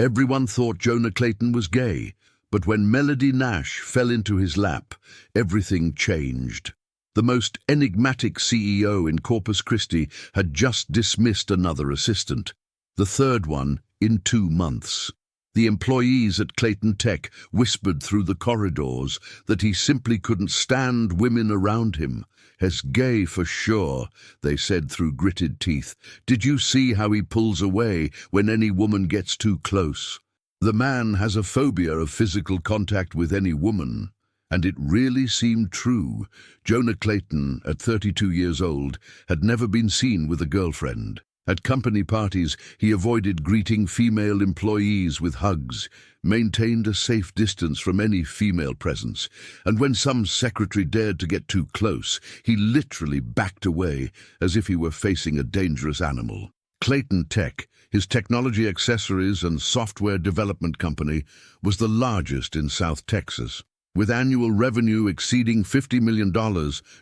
Everyone thought Jonah Clayton was gay, but when Melody Nash fell into his lap, everything changed. The most enigmatic CEO in Corpus Christi had just dismissed another assistant, the third one in 2 months. The employees at Clayton Tech whispered through the corridors that he simply couldn't stand women around him. "He's gay for sure," they said through gritted teeth. "Did you see how he pulls away when any woman gets too close? The man has a phobia of physical contact with any woman." And it really seemed true. Jonah Clayton, at 32 years old, had never been seen with a girlfriend. At company parties, he avoided greeting female employees with hugs, maintained a safe distance from any female presence, and when some secretary dared to get too close, he literally backed away as if he were facing a dangerous animal. Clayton Tech, his technology accessories and software development company, was the largest in South Texas. With annual revenue exceeding $50 million,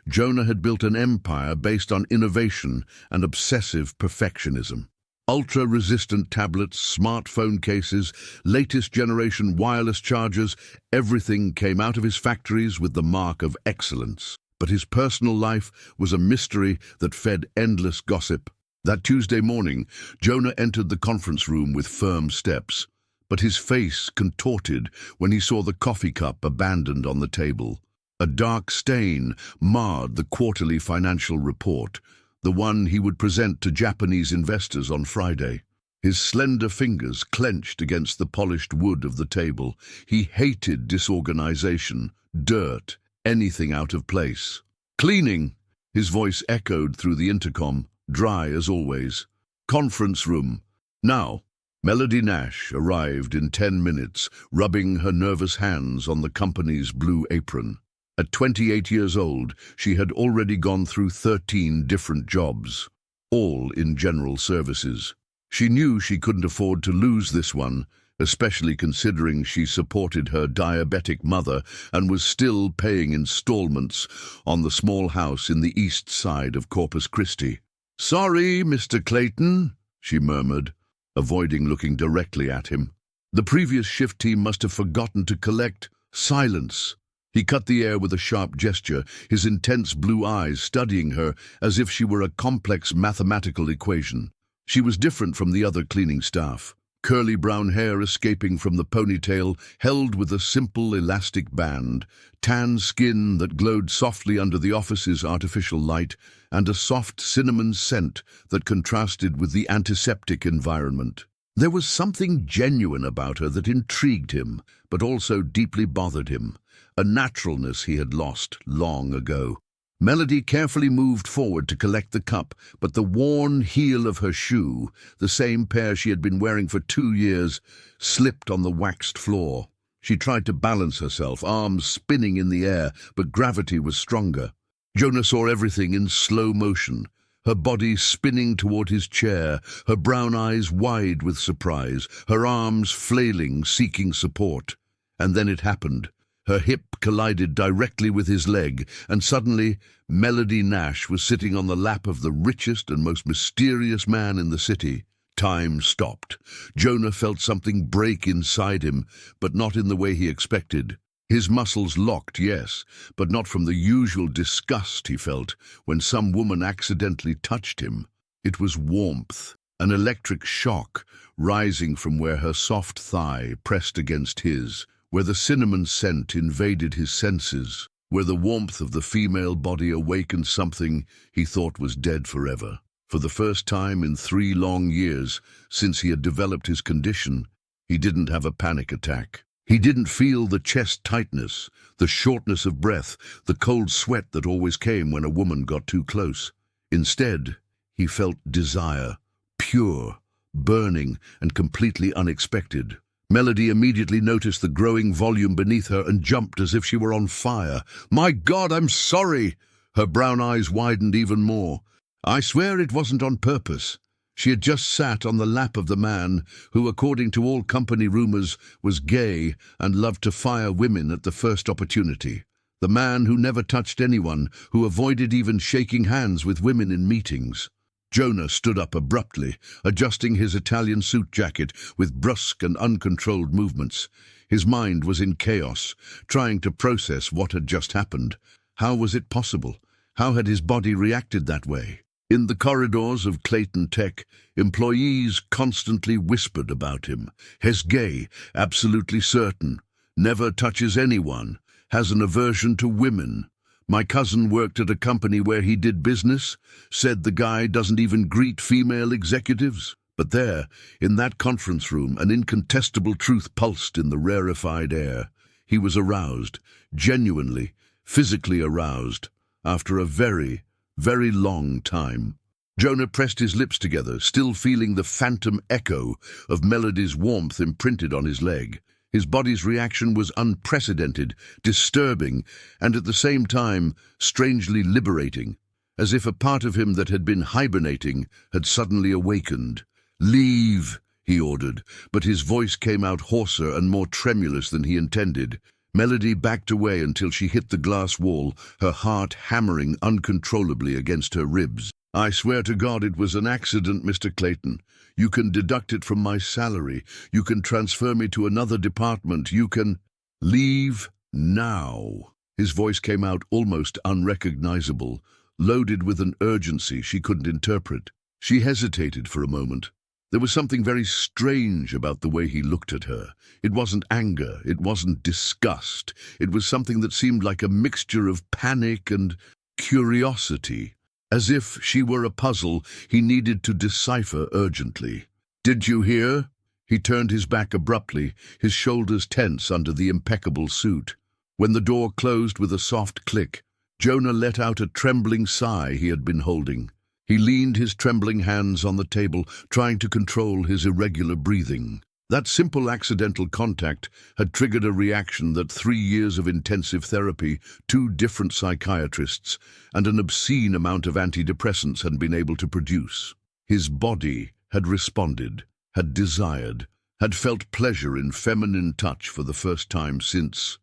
Jonah had built an empire based on innovation and obsessive perfectionism. Ultra-resistant tablets, smartphone cases, latest generation wireless chargers, everything came out of his factories with the mark of excellence. But his personal life was a mystery that fed endless gossip. That Tuesday morning, Jonah entered the conference room with firm steps, but his face contorted when he saw the coffee cup abandoned on the table. A dark stain marred the quarterly financial report, the one he would present to Japanese investors on Friday. His slender fingers clenched against the polished wood of the table. He hated disorganization, dirt, anything out of place. "Cleaning!" His voice echoed through the intercom, dry as always. "Conference room. Now." Melody Nash arrived in 10 minutes, rubbing her nervous hands on the company's blue apron. At 28 years old, she had already gone through 13 different jobs, all in general services. She knew she couldn't afford to lose this one, especially considering she supported her diabetic mother and was still paying installments on the small house in the east side of Corpus Christi. "Sorry, Mr. Clayton," she murmured, avoiding looking directly at him. The previous shift team must have forgotten to collect. Silence. He cut the air with a sharp gesture, his intense blue eyes studying her as if she were a complex mathematical equation. She was different from the other cleaning staff. Curly brown hair escaping from the ponytail, held with a simple elastic band, tan skin that glowed softly under the office's artificial light, and a soft cinnamon scent that contrasted with the antiseptic environment. There was something genuine about her that intrigued him, but also deeply bothered him, a naturalness he had lost long ago. Melody carefully moved forward to collect the cup, but the worn heel of her shoe, the same pair she had been wearing for 2 years, slipped on the waxed floor. She tried to balance herself, arms spinning in the air, but gravity was stronger. Jonah saw everything in slow motion, her body spinning toward his chair, her brown eyes wide with surprise, her arms flailing, seeking support. And then it happened. Her hip collided directly with his leg, and suddenly Melody Nash was sitting on the lap of the richest and most mysterious man in the city. Time stopped. Jonah felt something break inside him, but not in the way he expected. His muscles locked, yes, but not from the usual disgust he felt when some woman accidentally touched him. It was warmth, an electric shock rising from where her soft thigh pressed against his, where the cinnamon scent invaded his senses, where the warmth of the female body awakened something he thought was dead forever. For the first time in 3 long years since he had developed his condition, he didn't have a panic attack. He didn't feel the chest tightness, the shortness of breath, the cold sweat that always came when a woman got too close. Instead, he felt desire, pure, burning, and completely unexpected. Melody immediately noticed the growing volume beneath her and jumped as if she were on fire. "My God, I'm sorry!" Her brown eyes widened even more. "I swear it wasn't on purpose." She had just sat on the lap of the man who, according to all company rumors, was gay and loved to fire women at the first opportunity. The man who never touched anyone, who avoided even shaking hands with women in meetings. Jonah stood up abruptly, adjusting his Italian suit jacket with brusque and uncontrolled movements. His mind was in chaos, trying to process what had just happened. How was it possible? How had his body reacted that way? In the corridors of Clayton Tech, employees constantly whispered about him. He's gay, absolutely certain, never touches anyone, has an aversion to women. My cousin worked at a company where he did business, said the guy doesn't even greet female executives. But there, in that conference room, an incontestable truth pulsed in the rarefied air. He was aroused, genuinely, physically aroused, after a very, very long time. Jonah pressed his lips together, still feeling the phantom echo of Melody's warmth imprinted on his leg. His body's reaction was unprecedented, disturbing, and at the same time strangely liberating, as if a part of him that had been hibernating had suddenly awakened. "Leave," he ordered, but his voice came out hoarser and more tremulous than he intended. Melody backed away until she hit the glass wall, her heart hammering uncontrollably against her ribs. "I swear to God it was an accident, Mr. Clayton. You can deduct it from my salary. You can transfer me to another department. You can—" "Leave now." His voice came out almost unrecognizable, loaded with an urgency she couldn't interpret. She hesitated for a moment. There was something very strange about the way he looked at her. It wasn't anger, it wasn't disgust. It was something that seemed like a mixture of panic and curiosity. As if she were a puzzle he needed to decipher urgently. "Did you hear?" He turned his back abruptly, his shoulders tense under the impeccable suit. When the door closed with a soft click, Jonah let out a trembling sigh he had been holding. He leaned his trembling hands on the table, trying to control his irregular breathing. That simple accidental contact had triggered a reaction that 3 years of intensive therapy, 2 different psychiatrists, and an obscene amount of antidepressants had been able to produce. His body had responded, had desired, had felt pleasure in feminine touch for the first time since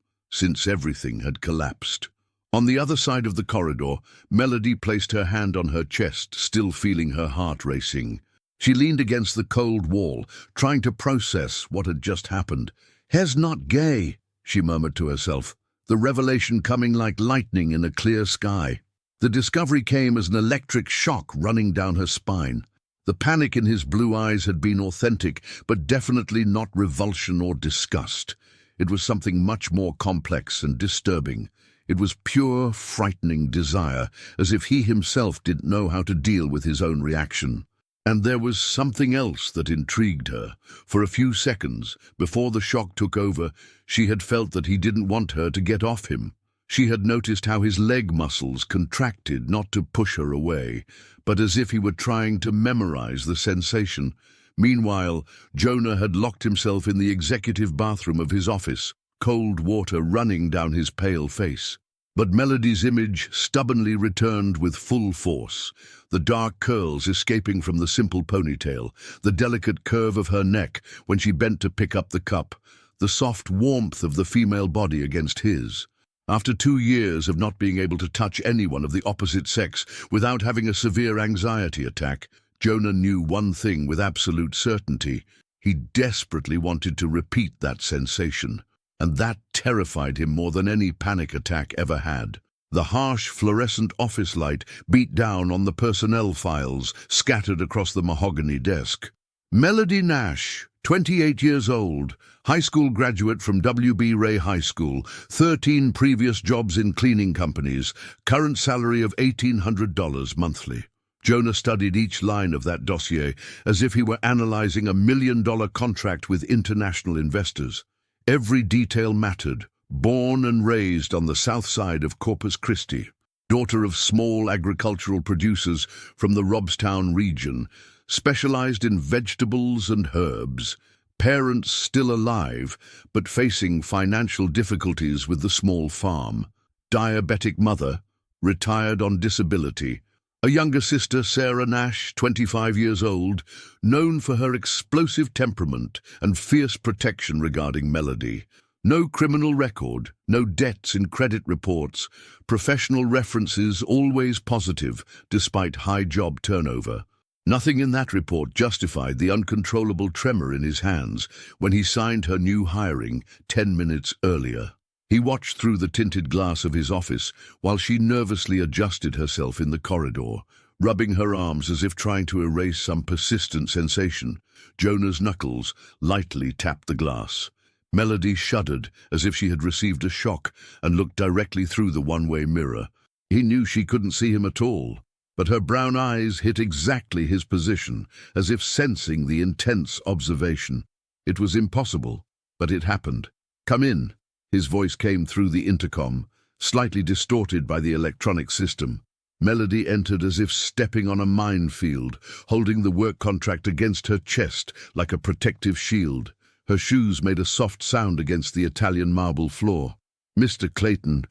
everything had collapsed. On the other side of the corridor, Melody placed her hand on her chest, still feeling her heart racing. She leaned against the cold wall, trying to process what had just happened. "He's not gay," she murmured to herself, the revelation coming like lightning in a clear sky. The discovery came as an electric shock running down her spine. The panic in his blue eyes had been authentic, but definitely not revulsion or disgust. It was something much more complex and disturbing. It was pure, frightening desire, as if he himself didn't know how to deal with his own reaction. And there was something else that intrigued her. For a few seconds, before the shock took over, she had felt that he didn't want her to get off him. She had noticed how his leg muscles contracted, not to push her away, but as if he were trying to memorize the sensation. Meanwhile, Jonah had locked himself in the executive bathroom of his office, cold water running down his pale face. But Melody's image stubbornly returned with full force, the dark curls escaping from the simple ponytail, the delicate curve of her neck when she bent to pick up the cup, the soft warmth of the female body against his. After 2 years of not being able to touch anyone of the opposite sex without having a severe anxiety attack, Jonah knew one thing with absolute certainty. He desperately wanted to repeat that sensation. And that terrified him more than any panic attack ever had. The harsh fluorescent office light beat down on the personnel files scattered across the mahogany desk. Melody Nash, 28 years old, high school graduate from W.B. Ray High School, 13 previous jobs in cleaning companies, current salary of $1,800 monthly. Jonah studied each line of that dossier as if he were analyzing $1 million contract with international investors. Every detail mattered. Born and raised on the south side of Corpus Christi, daughter of small agricultural producers from the Robstown region, specialized in vegetables and herbs, parents still alive but facing financial difficulties with the small farm, diabetic mother, retired on disability, a younger sister, Sarah Nash, 25 years old, known for her explosive temperament and fierce protection regarding Melody. No criminal record, no debts in credit reports, professional references always positive despite high job turnover. Nothing in that report justified the uncontrollable tremor in his hands when he signed her new hiring 10 minutes earlier. He watched through the tinted glass of his office while she nervously adjusted herself in the corridor, rubbing her arms as if trying to erase some persistent sensation. Jonah's knuckles lightly tapped the glass. Melody shuddered as if she had received a shock and looked directly through the one-way mirror. He knew she couldn't see him at all, but her brown eyes hit exactly his position, as if sensing the intense observation. It was impossible, but it happened. "Come in." His voice came through the intercom, slightly distorted by the electronic system. Melody entered as if stepping on a minefield, holding the work contract against her chest like a protective shield. Her shoes made a soft sound against the Italian marble floor. "Mr. Clayton,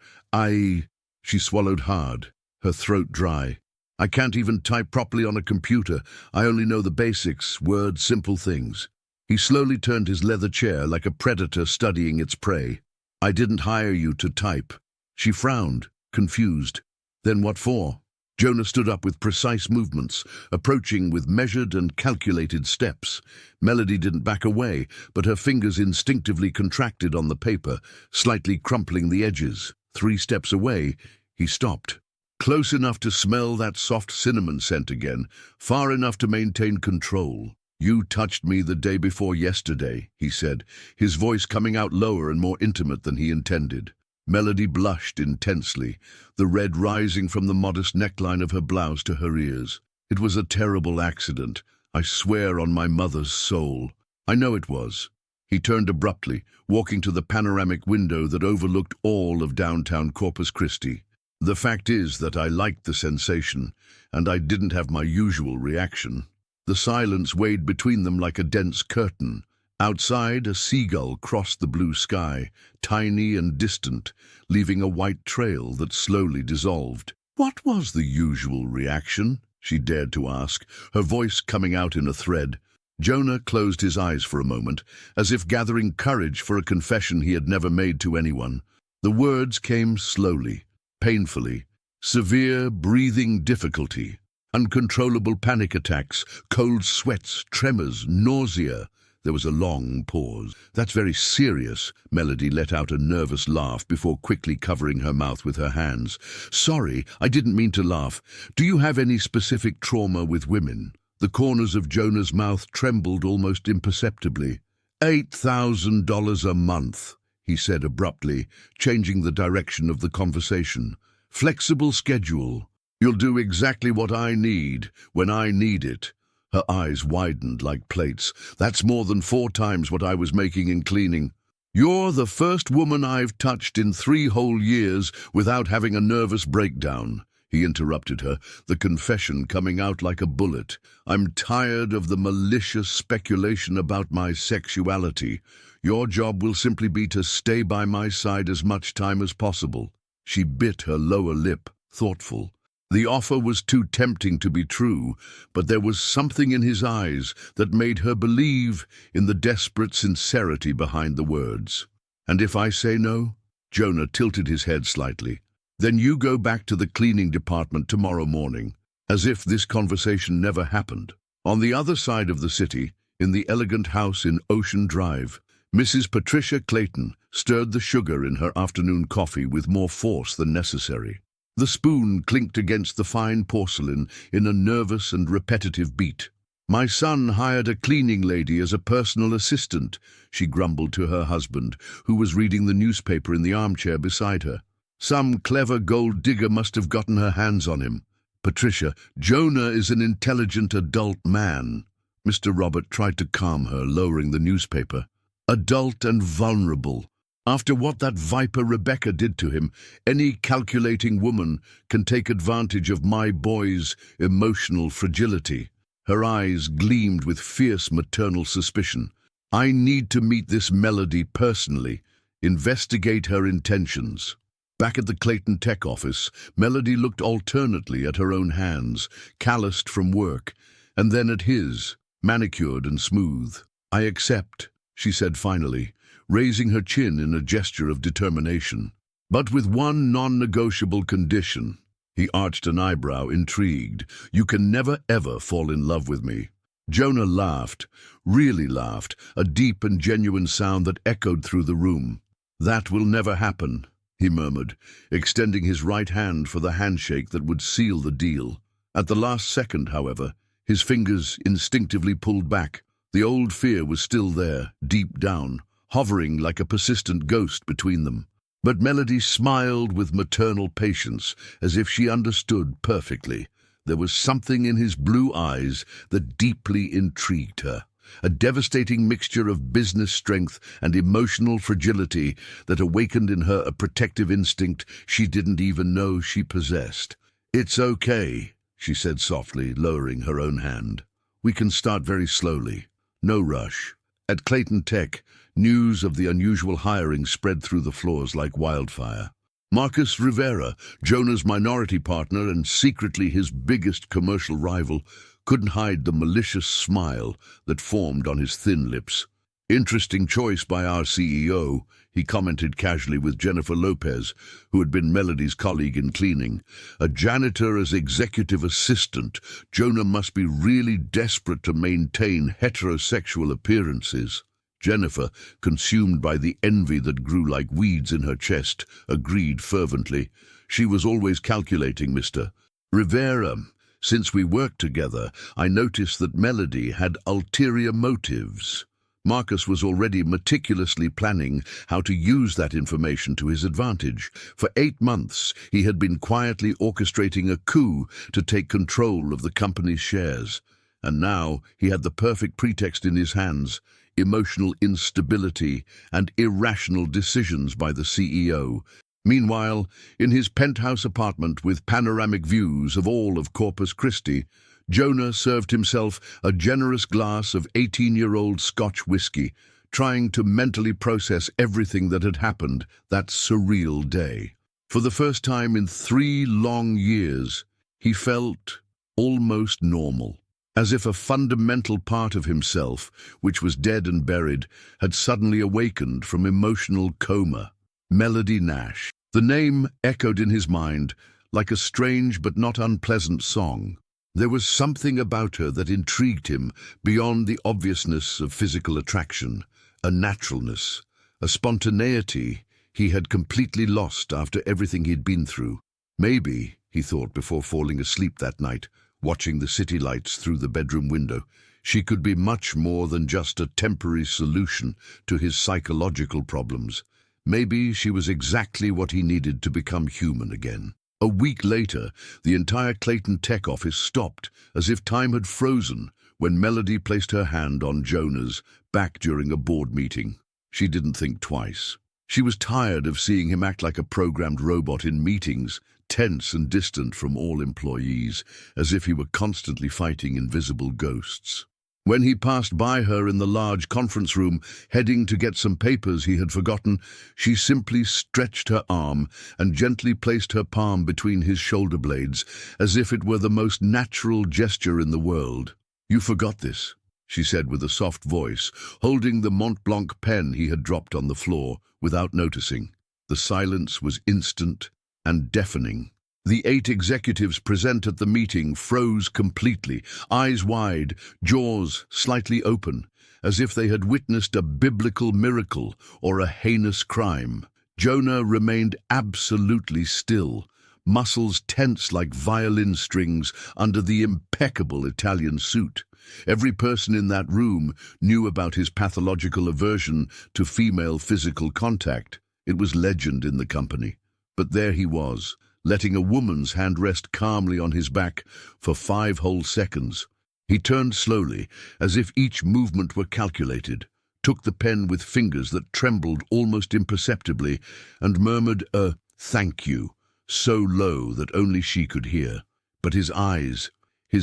She swallowed hard, her throat dry. "I can't even type properly on a computer. I only know the basics, words, simple things." He slowly turned his leather chair like a predator studying its prey. "I didn't hire you to type." She frowned, confused. "Then what for?" Jonah stood up with precise movements, approaching with measured and calculated steps. Melody didn't back away, but her fingers instinctively contracted on the paper, slightly crumpling the edges. 3 steps away, he stopped. Close enough to smell that soft cinnamon scent again, far enough to maintain control. "You touched me the day before yesterday," he said, his voice coming out lower and more intimate than he intended. Melody blushed intensely, the red rising from the modest neckline of her blouse to her ears. "It was a terrible accident. I swear on my mother's soul." "I know it was." He turned abruptly, walking to the panoramic window that overlooked all of downtown Corpus Christi. "The fact is that I liked the sensation, and I didn't have my usual reaction." The silence weighed between them like a dense curtain. Outside, a seagull crossed the blue sky, tiny and distant, leaving a white trail that slowly dissolved. "What was the usual reaction?" she dared to ask, her voice coming out in a thread. Jonah closed his eyes for a moment, as if gathering courage for a confession he had never made to anyone. The words came slowly, painfully. Severe breathing difficulty, uncontrollable panic attacks, cold sweats, tremors, nausea. There was a long pause. "That's very serious." Melody let out a nervous laugh before quickly covering her mouth with her hands. "Sorry, I didn't mean to laugh. Do you have any specific trauma with women?" The corners of Jonah's mouth trembled almost imperceptibly. $8,000 a month, he said abruptly, changing the direction of the conversation. "Flexible schedule. You'll do exactly what I need, when I need it." Her eyes widened like plates. "That's more than 4 times what I was making in cleaning." "You're the first woman I've touched in 3 whole years without having a nervous breakdown," he interrupted her, the confession coming out like a bullet. "I'm tired of the malicious speculation about my sexuality. Your job will simply be to stay by my side as much time as possible." She bit her lower lip, thoughtful. The offer was too tempting to be true, but there was something in his eyes that made her believe in the desperate sincerity behind the words. "And if I say no?" Jonah tilted his head slightly. "Then you go back to the cleaning department tomorrow morning," as if this conversation never happened. On the other side of the city, in the elegant house in Ocean Drive, Mrs. Patricia Clayton stirred the sugar in her afternoon coffee with more force than necessary. The spoon clinked against the fine porcelain in a nervous and repetitive beat. "My son hired a cleaning lady as a personal assistant," she grumbled to her husband, who was reading the newspaper in the armchair beside her. "Some clever gold digger must have gotten her hands on him." "Patricia, Jonah is an intelligent adult man." Mr. Robert tried to calm her, lowering the newspaper. "Adult and vulnerable. After what that viper Rebecca did to him, any calculating woman can take advantage of my boy's emotional fragility." Her eyes gleamed with fierce maternal suspicion. "I need to meet this Melody personally, investigate her intentions." Back at the Clayton Tech office, Melody looked alternately at her own hands, calloused from work, and then at his, manicured and smooth. "I accept," she said finally, raising her chin in a gesture of determination. "But with one non-negotiable condition." He arched an eyebrow, intrigued. "You can never ever fall in love with me." Jonah laughed, really laughed, a deep and genuine sound that echoed through the room. "That will never happen," he murmured, extending his right hand for the handshake that would seal the deal. At the last second, however, his fingers instinctively pulled back. The old fear was still there, deep down, hovering like a persistent ghost between them. But Melody smiled with maternal patience, as if she understood perfectly. There was something in his blue eyes that deeply intrigued her, a devastating mixture of business strength and emotional fragility that awakened in her a protective instinct she didn't even know she possessed. "It's okay," she said softly, lowering her own hand. "We can start very slowly. No rush." At Clayton Tech, news of the unusual hiring spread through the floors like wildfire. Marcus Rivera, Jonah's minority partner and secretly his biggest commercial rival, couldn't hide the malicious smile that formed on his thin lips. "Interesting choice by our CEO," he commented casually with Jennifer Lopez, who had been Melody's colleague in cleaning. "A janitor as executive assistant. Jonah must be really desperate to maintain heterosexual appearances." Jennifer, consumed by the envy that grew like weeds in her chest, agreed fervently. "She was always calculating, Mr. Rivera. Since we worked together, I noticed that Melody had ulterior motives." Marcus was already meticulously planning how to use that information to his advantage. For 8 months, he had been quietly orchestrating a coup to take control of the company's shares. And now he had the perfect pretext in his hands: emotional instability and irrational decisions by the CEO. Meanwhile, in his penthouse apartment with panoramic views of all of Corpus Christi, Jonah served himself a generous glass of 18-year-old Scotch whiskey, trying to mentally process everything that had happened that surreal day. For the first time in 3 long years, he felt almost normal, as if a fundamental part of himself, which was dead and buried, had suddenly awakened from emotional coma. Melody Nash. The name echoed in his mind like a strange but not unpleasant song. There was something about her that intrigued him beyond the obviousness of physical attraction, a naturalness, a spontaneity he had completely lost after everything he'd been through. Maybe, he thought before falling asleep that night, watching the city lights through the bedroom window, she could be much more than just a temporary solution to his psychological problems. Maybe she was exactly what he needed to become human again. A week later, the entire Clayton Tech office stopped, as if time had frozen, when Melody placed her hand on Jonah's back during a board meeting. She didn't think twice. She was tired of seeing him act like a programmed robot in meetings, tense and distant from all employees, as if he were constantly fighting invisible ghosts. When he passed by her in the large conference room, heading to get some papers he had forgotten, she simply stretched her arm and gently placed her palm between his shoulder blades, as if it were the most natural gesture in the world. "You forgot this," she said with a soft voice, holding the Mont Blanc pen he had dropped on the floor without noticing. The silence was instant and deafening. The 8 executives present at the meeting froze completely, eyes wide, jaws slightly open, as if they had witnessed a biblical miracle or a heinous crime. Jonah remained absolutely still, muscles tense like violin strings under the impeccable Italian suit. Every person in that room knew about his pathological aversion to female physical contact. It was legend in the company. But there he was, letting a woman's hand rest calmly on his back for 5 whole seconds. He turned slowly, as if each movement were calculated, took the pen with fingers that trembled almost imperceptibly, and murmured a "thank you," so low that only she could hear. But his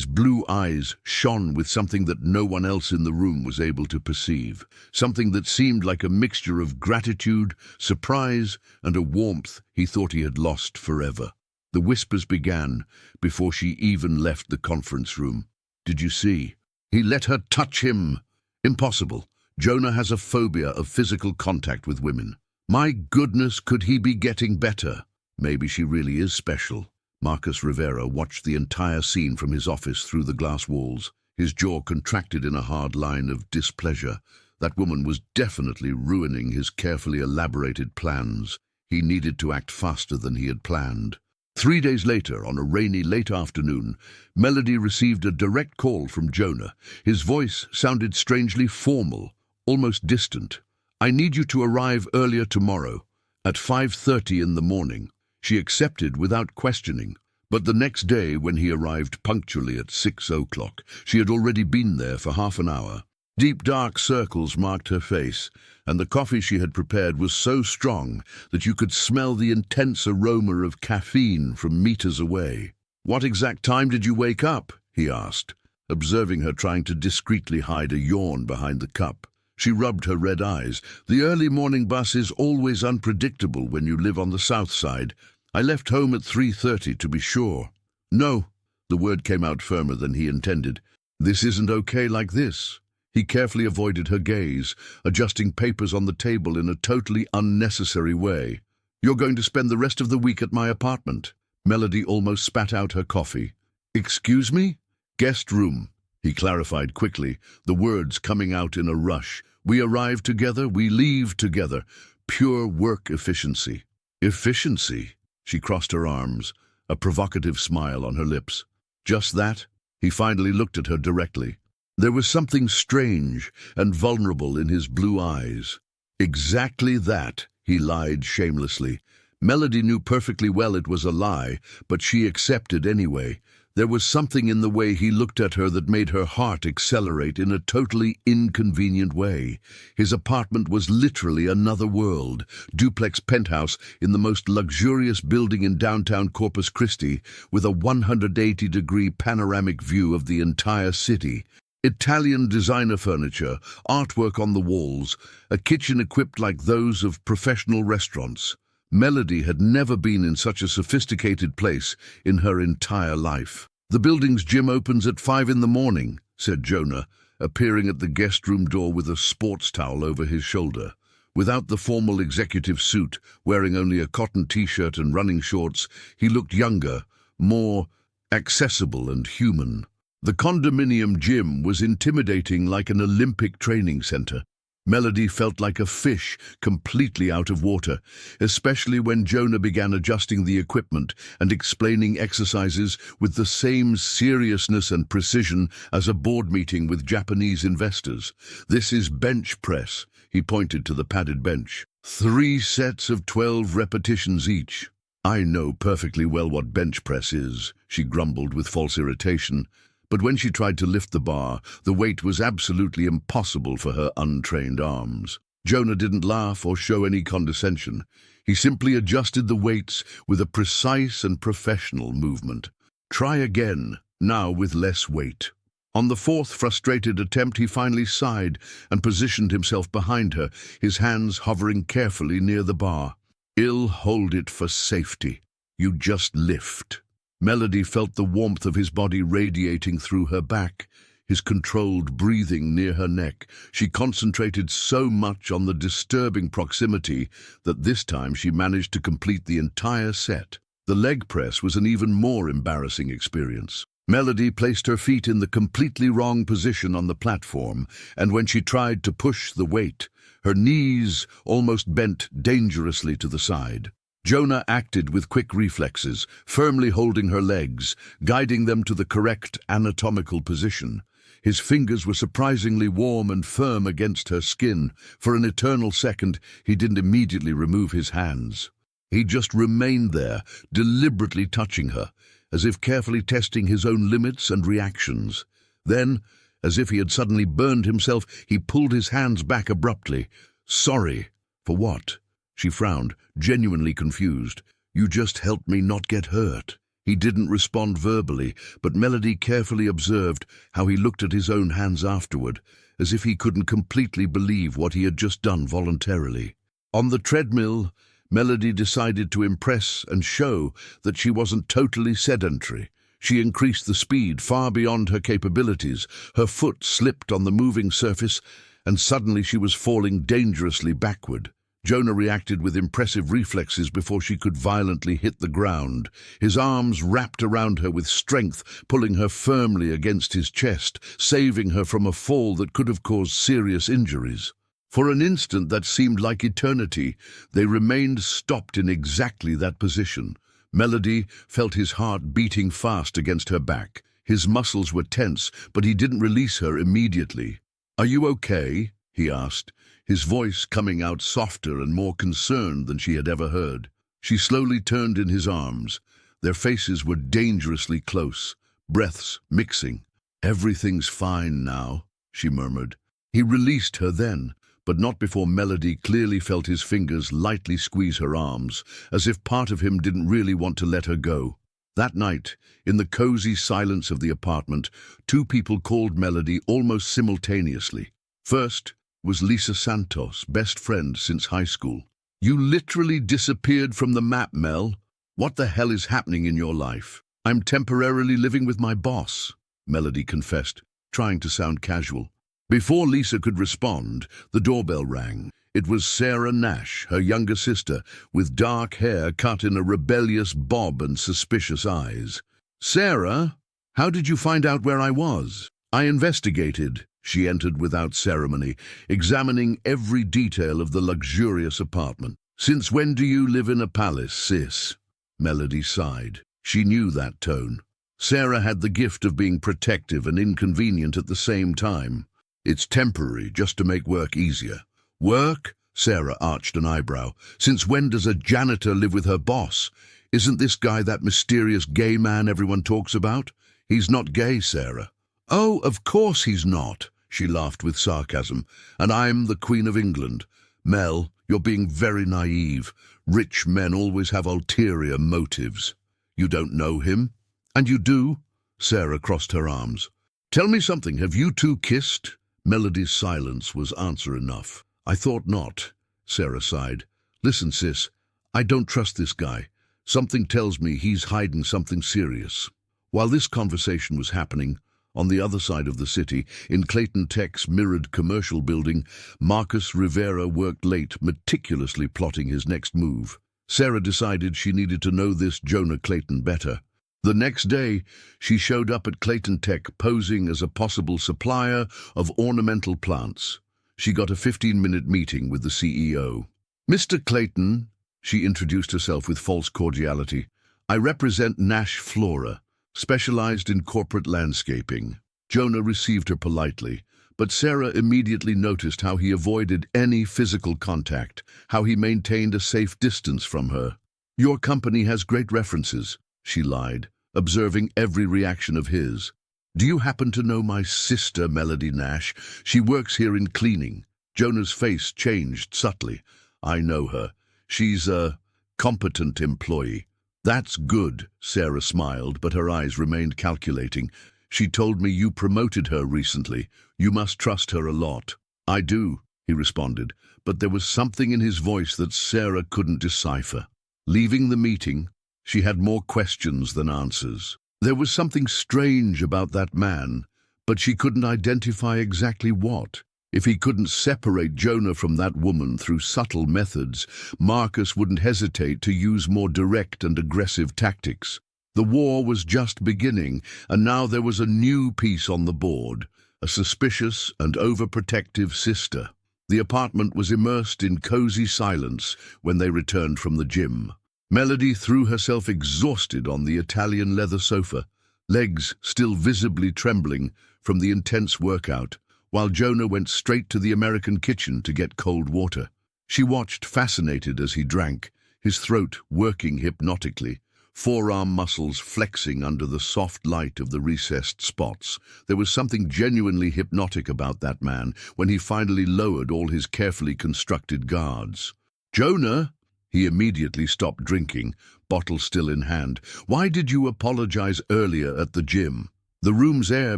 blue eyes shone with something that no one else in the room was able to perceive, something that seemed like a mixture of gratitude, surprise, and a warmth he thought he had lost forever. The whispers began before she even left the conference room. "Did you see? He let her touch him! Impossible. Jonah has a phobia of physical contact with women. My goodness, could he be getting better? Maybe she really is special. Marcus Rivera watched the entire scene from his office through the glass walls. His jaw contracted in a hard line of displeasure. That woman was definitely ruining his carefully elaborated plans. He needed to act faster than he had planned. 3 days later, on a rainy late afternoon, Melody received a direct call from Jonah. His voice sounded strangely formal, almost distant. "I need you to arrive earlier tomorrow, at 5:30 in the morning." She accepted without questioning. But the next day, when he arrived punctually at 6 o'clock, she had already been there for half an hour. Deep dark circles marked her face, and the coffee she had prepared was so strong that you could smell the intense aroma of caffeine from meters away. "What exact time did you wake up?" he asked, observing her trying to discreetly hide a yawn behind the cup. She rubbed her red eyes. "The early morning bus is always unpredictable when you live on the south side. I left home at 3:30 to be sure." "No," the word came out firmer than he intended. "This isn't okay like this." He carefully avoided her gaze, adjusting papers on the table in a totally unnecessary way. "You're going to spend the rest of the week at my apartment." Melody almost spat out her coffee. "Excuse me?" "Guest room," he clarified quickly, the words coming out in a rush. "We arrive together, we leave together. Pure work efficiency." "Efficiency?" She crossed her arms, a provocative smile on her lips. "Just that?" He finally looked at her directly. There was something strange and vulnerable in his blue eyes. "Exactly that," he lied shamelessly. Melody knew perfectly well it was a lie, but she accepted anyway. There was something in the way he looked at her that made her heart accelerate in a totally inconvenient way. His apartment was literally another world, duplex penthouse in the most luxurious building in downtown Corpus Christi, with a 180-degree panoramic view of the entire city. Italian designer furniture, artwork on the walls, a kitchen equipped like those of professional restaurants. Melody had never been in such a sophisticated place in her entire life. "The building's gym opens at 5 in the morning, said Jonah, appearing at the guest room door with a sports towel over his shoulder. Without the formal executive suit, wearing only a cotton t-shirt and running shorts, he looked younger, more accessible and human. The condominium gym was intimidating, like an Olympic training center. Melody felt like a fish completely out of water, especially when Jonah began adjusting the equipment and explaining exercises with the same seriousness and precision as a board meeting with Japanese investors. "This is bench press," he pointed to the padded bench. 3 sets of 12 repetitions each. "I know perfectly well what bench press is," she grumbled with false irritation. But when she tried to lift the bar, the weight was absolutely impossible for her untrained arms. Jonah didn't laugh or show any condescension. He simply adjusted the weights with a precise and professional movement. "Try again, now with less weight." On the 4th frustrated attempt, he finally sighed and positioned himself behind her, his hands hovering carefully near the bar. "I'll hold it for safety. You just lift." Melody felt the warmth of his body radiating through her back, his controlled breathing near her neck. She concentrated so much on the disturbing proximity that this time she managed to complete the entire set. The leg press was an even more embarrassing experience. Melody placed her feet in the completely wrong position on the platform, and when she tried to push the weight, her knees almost bent dangerously to the side. Jonah acted with quick reflexes, firmly holding her legs, guiding them to the correct anatomical position. His fingers were surprisingly warm and firm against her skin. For an eternal second, he didn't immediately remove his hands. He just remained there, deliberately touching her, as if carefully testing his own limits and reactions. Then, as if he had suddenly burned himself, he pulled his hands back abruptly. "Sorry." "For what?" She frowned, genuinely confused. "You just helped me not get hurt." He didn't respond verbally, but Melody carefully observed how he looked at his own hands afterward, as if he couldn't completely believe what he had just done voluntarily. On the treadmill, Melody decided to impress and show that she wasn't totally sedentary. She increased the speed far beyond her capabilities. Her foot slipped on the moving surface, and suddenly she was falling dangerously backward. Jonah reacted with impressive reflexes before she could violently hit the ground. His arms wrapped around her with strength, pulling her firmly against his chest, saving her from a fall that could have caused serious injuries. For an instant that seemed like eternity, they remained stopped in exactly that position. Melody felt his heart beating fast against her back. His muscles were tense, but he didn't release her immediately. "Are you okay?" he asked, his voice coming out softer and more concerned than she had ever heard. She slowly turned in his arms. Their faces were dangerously close, breaths mixing. "Everything's fine now," she murmured. He released her then, but not before Melody clearly felt his fingers lightly squeeze her arms, as if part of him didn't really want to let her go. That night, in the cozy silence of the apartment, two people called Melody almost simultaneously. First was Lisa Santos, best friend since high school. "You literally disappeared from the map, Mel. What the hell is happening in your life?" "I'm temporarily living with my boss," Melody confessed, trying to sound casual. Before Lisa could respond, the doorbell rang. It was Sarah Nash, her younger sister, with dark hair cut in a rebellious bob and suspicious eyes. "Sarah, how did you find out where I was?" "I investigated." She entered without ceremony, examining every detail of the luxurious apartment. "Since when do you live in a palace, sis?" Melody sighed. She knew that tone. Sarah had the gift of being protective and inconvenient at the same time. "It's temporary, just to make work easier." "Work?" Sarah arched an eyebrow. "Since when does a janitor live with her boss? Isn't this guy that mysterious gay man everyone talks about?" "He's not gay, Sarah." "Oh, of course he's not," she laughed with sarcasm. "And I'm the Queen of England. Mel, you're being very naive. Rich men always have ulterior motives." "You don't know him?" "And you do?" Sarah crossed her arms. "Tell me something, have you two kissed?" Melody's silence was answer enough. "I thought not," Sarah sighed. "Listen, sis, I don't trust this guy. Something tells me he's hiding something serious." While this conversation was happening, on the other side of the city, in Clayton Tech's mirrored commercial building, Marcus Rivera worked late, meticulously plotting his next move. Sarah decided she needed to know this Jonah Clayton better. The next day, she showed up at Clayton Tech posing as a possible supplier of ornamental plants. She got a 15-minute meeting with the CEO. "Mr. Clayton," she introduced herself with false cordiality, "I represent Nash Flora, specialized in corporate landscaping." Jonah received her politely, but Sarah immediately noticed how he avoided any physical contact, how he maintained a safe distance from her. "Your company has great references," she lied, observing every reaction of his. "Do you happen to know my sister, Melody Nash? She works here in cleaning." Jonah's face changed subtly. "I know her. She's a competent employee." "That's good," Sarah smiled, but her eyes remained calculating. "She told me you promoted her recently. You must trust her a lot." "I do," he responded, but there was something in his voice that Sarah couldn't decipher. Leaving the meeting, she had more questions than answers. There was something strange about that man, but she couldn't identify exactly what. If he couldn't separate Jonah from that woman through subtle methods, Marcus wouldn't hesitate to use more direct and aggressive tactics. The war was just beginning, and now there was a new piece on the board, a suspicious and overprotective sister. The apartment was immersed in cozy silence when they returned from the gym. Melody threw herself exhausted on the Italian leather sofa, legs still visibly trembling from the intense workout, while Jonah went straight to the American kitchen to get cold water. She watched fascinated as he drank, his throat working hypnotically, forearm muscles flexing under the soft light of the recessed spots. There was something genuinely hypnotic about that man when he finally lowered all his carefully constructed guards. "Jonah!" He immediately stopped drinking, bottle still in hand. "Why did you apologize earlier at the gym?" The room's air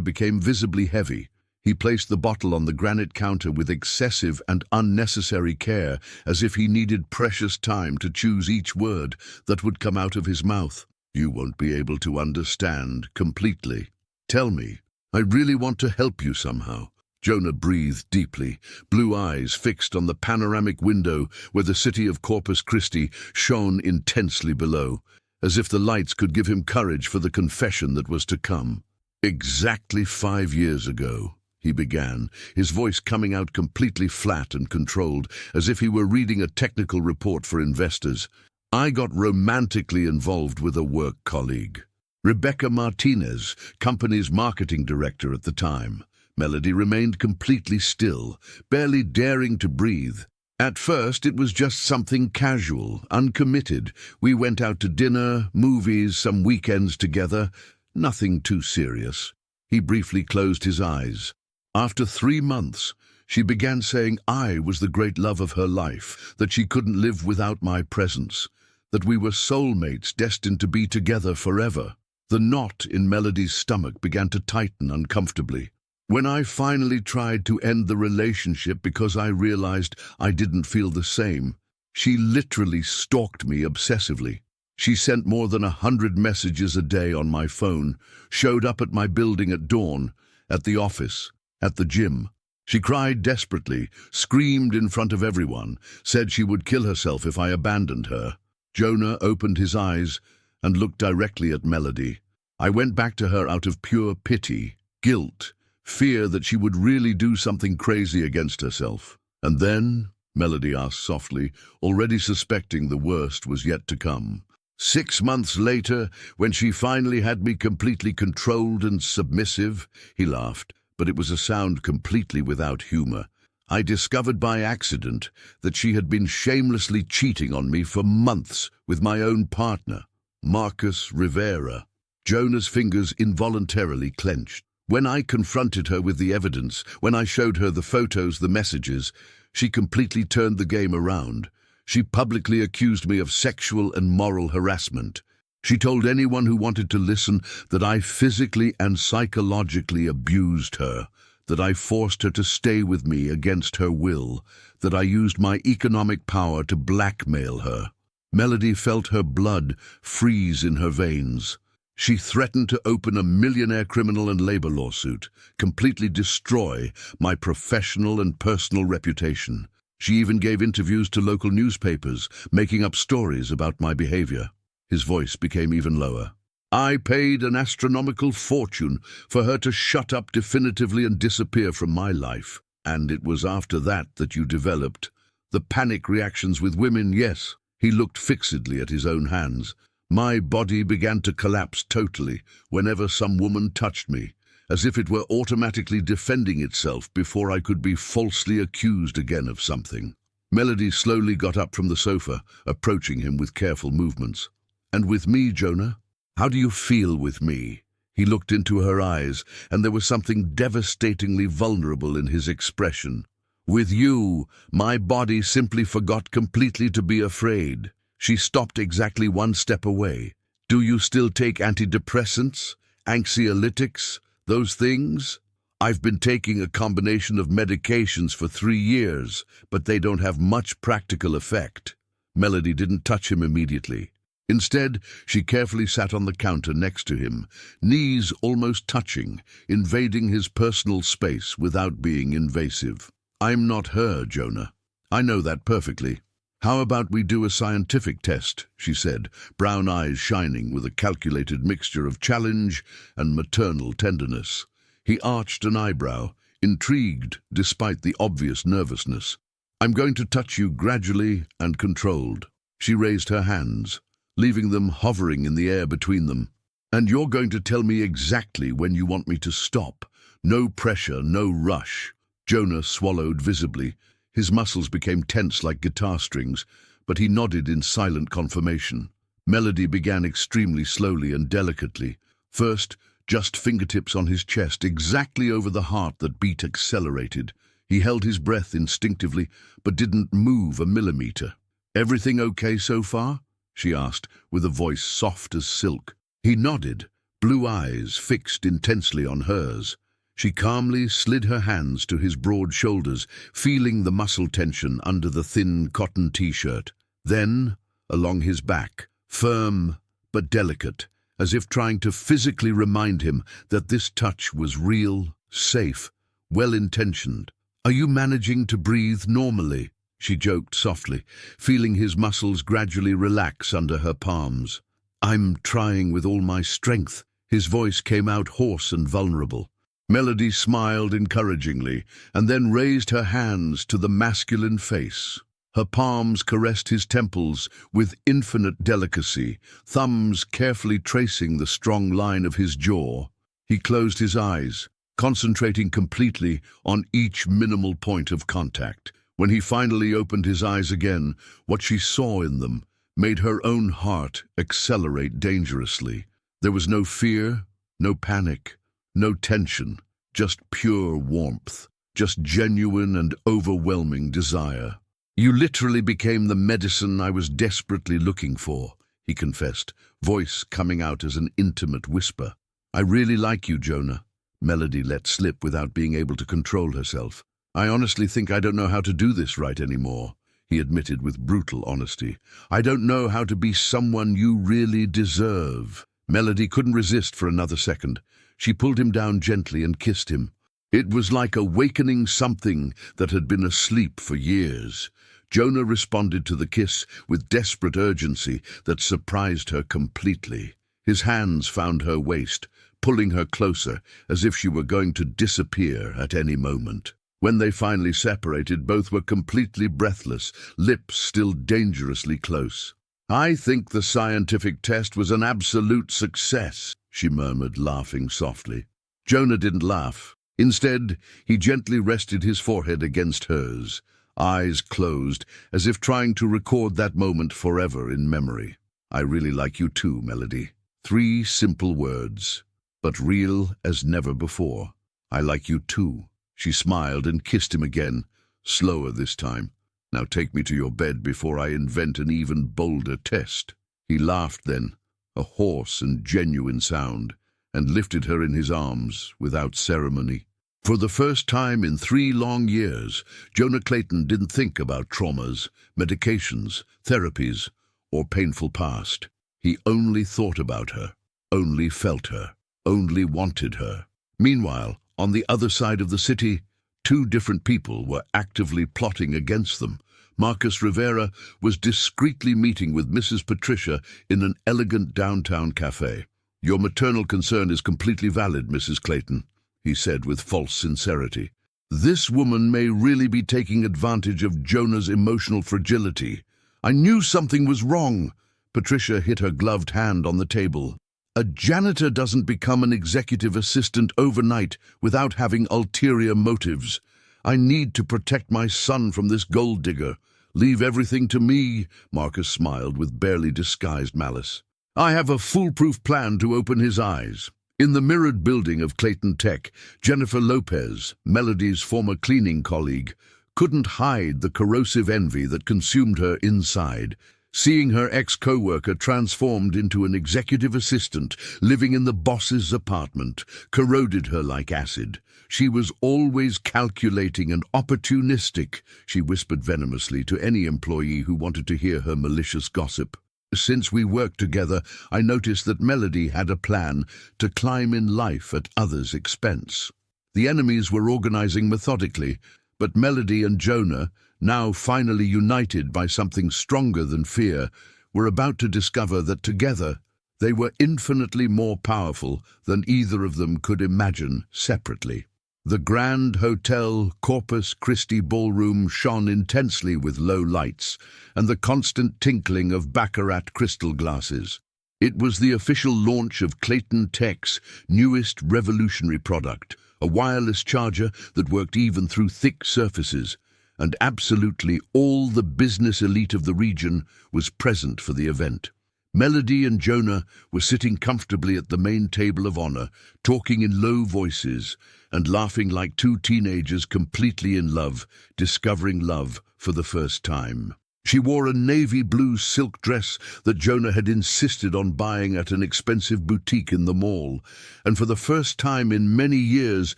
became visibly heavy. He placed the bottle on the granite counter with excessive and unnecessary care, as if he needed precious time to choose each word that would come out of his mouth. "You won't be able to understand completely. Tell me. I really want to help you somehow." Jonah breathed deeply, blue eyes fixed on the panoramic window where the city of Corpus Christi shone intensely below, as if the lights could give him courage for the confession that was to come. "Exactly 5 years ago," he began, his voice coming out completely flat and controlled, as if he were reading a technical report for investors, "I got romantically involved with a work colleague. Rebecca Martinez, company's marketing director at the time." Melody remained completely still, barely daring to breathe. "At first, it was just something casual, uncommitted. We went out to dinner, movies, some weekends together. Nothing too serious." He briefly closed his eyes. "After 3 months, she began saying I was the great love of her life, that she couldn't live without my presence, that we were soulmates destined to be together forever." The knot in Melody's stomach began to tighten uncomfortably. "When I finally tried to end the relationship because I realized I didn't feel the same, she literally stalked me obsessively. She sent more than 100 messages a day on my phone, showed up at my building at dawn, at the office, at the gym. She cried desperately, screamed in front of everyone, said she would kill herself if I abandoned her." Jonah opened his eyes and looked directly at Melody. "I went back to her out of pure pity, guilt, fear that she would really do something crazy against herself." "And then?" Melody asked softly, already suspecting the worst was yet to come. 6 months later, when she finally had me completely controlled and submissive," he laughed, but it was a sound completely without humor, "I discovered by accident that she had been shamelessly cheating on me for months with my own partner, Marcus Rivera." Jonah's fingers involuntarily clenched. "When I confronted her with the evidence, when I showed her the photos, the messages, she completely turned the game around. She publicly accused me of sexual and moral harassment. She told anyone who wanted to listen that I physically and psychologically abused her, that I forced her to stay with me against her will, that I used my economic power to blackmail her." Melody felt her blood freeze in her veins. She threatened to open a millionaire criminal and labor lawsuit, completely destroy my professional and personal reputation. She even gave interviews to local newspapers, making up stories about my behavior. His voice became even lower. "I paid an astronomical fortune for her to shut up definitively and disappear from my life. And it was after that that you developed the panic reactions with women, yes." He looked fixedly at his own hands. "My body began to collapse totally whenever some woman touched me, as if it were automatically defending itself before I could be falsely accused again of something." Melody slowly got up from the sofa, approaching him with careful movements. "And with me, Jonah? How do you feel with me?" He looked into her eyes, and there was something devastatingly vulnerable in his expression. "With you, my body simply forgot completely to be afraid. She stopped exactly 1 step away. Do you still take antidepressants, anxiolytics, those things?" "I've been taking a combination of medications for 3 years, but they don't have much practical effect." Melody didn't touch him immediately. Instead, she carefully sat on the counter next to him, knees almost touching, invading his personal space without being invasive. "I'm not her, Jonah. I know that perfectly. How about we do a scientific test?" she said, brown eyes shining with a calculated mixture of challenge and maternal tenderness. He arched an eyebrow, intrigued despite the obvious nervousness. "I'm going to touch you gradually and controlled." She raised her hands, leaving them hovering in the air between them. "And you're going to tell me exactly when you want me to stop. No pressure, no rush." Jonah swallowed visibly. His muscles became tense like guitar strings, but he nodded in silent confirmation. Melody began extremely slowly and delicately. First, just fingertips on his chest, exactly over the heart that beat accelerated. He held his breath instinctively, but didn't move a millimeter. "Everything okay so far?" she asked, with a voice soft as silk. He nodded, blue eyes fixed intensely on hers. She calmly slid her hands to his broad shoulders, feeling the muscle tension under the thin cotton t-shirt. Then, along his back, firm but delicate, as if trying to physically remind him that this touch was real, safe, well-intentioned. "Are you managing to breathe normally?" she joked softly, feeling his muscles gradually relax under her palms. "I'm trying with all my strength." His voice came out hoarse and vulnerable. Melody smiled encouragingly and then raised her hands to the masculine face. Her palms caressed his temples with infinite delicacy, thumbs carefully tracing the strong line of his jaw. He closed his eyes, concentrating completely on each minimal point of contact. When he finally opened his eyes again, what she saw in them made her own heart accelerate dangerously. There was no fear, no panic, no tension, just pure warmth, just genuine and overwhelming desire. "You literally became the medicine I was desperately looking for," he confessed, voice coming out as an intimate whisper. "I really like you, Jonah," Melody let slip without being able to control herself. "I honestly think I don't know how to do this right anymore," he admitted with brutal honesty. "I don't know how to be someone you really deserve." Melody couldn't resist for another second. She pulled him down gently and kissed him. It was like awakening something that had been asleep for years. Jonah responded to the kiss with desperate urgency that surprised her completely. His hands found her waist, pulling her closer as if she were going to disappear at any moment. When they finally separated, both were completely breathless, lips still dangerously close. "I think the scientific test was an absolute success," she murmured, laughing softly. Jonah didn't laugh. Instead, he gently rested his forehead against hers, eyes closed, as if trying to record that moment forever in memory. "I really like you too, Melody." 3 simple words, but real as never before. "I like you too." She smiled and kissed him again, slower this time. "Now take me to your bed before I invent an even bolder test." He laughed then, a hoarse and genuine sound, and lifted her in his arms without ceremony. For the first time in 3 long years, Jonah Clayton didn't think about traumas, medications, therapies, or painful past. He only thought about her, only felt her, only wanted her. Meanwhile, on the other side of the city, 2 different people were actively plotting against them. Marcus Rivera was discreetly meeting with Mrs. Patricia in an elegant downtown cafe. "Your maternal concern is completely valid, Mrs. Clayton," he said with false sincerity. "This woman may really be taking advantage of Jonah's emotional fragility. I knew something was wrong." Patricia hit her gloved hand on the table. "A janitor doesn't become an executive assistant overnight without having ulterior motives. I need to protect my son from this gold digger. Leave everything to me," Marcus smiled with barely disguised malice. "I have a foolproof plan to open his eyes." In the mirrored building of Clayton Tech, Jennifer Lopez, Melody's former cleaning colleague, couldn't hide the corrosive envy that consumed her inside. Seeing her ex-coworker transformed into an executive assistant living in the boss's apartment corroded her like acid. "She was always calculating and opportunistic," she whispered venomously to any employee who wanted to hear her malicious gossip. "Since we worked together, I noticed that Melody had a plan to climb in life at others' expense." The enemies were organizing methodically, but Melody and Jonah, now finally united by something stronger than fear, were about to discover that together they were infinitely more powerful than either of them could imagine separately. The Grand Hotel Corpus Christi ballroom shone intensely with low lights and the constant tinkling of baccarat crystal glasses. It was the official launch of Clayton Tech's newest revolutionary product, a wireless charger that worked even through thick surfaces, and absolutely all the business elite of the region was present for the event. Melody and Jonah were sitting comfortably at the main table of honor, talking in low voices and laughing like 2 teenagers completely in love, discovering love for the first time. She wore a navy blue silk dress that Jonah had insisted on buying at an expensive boutique in the mall, and for the first time in many years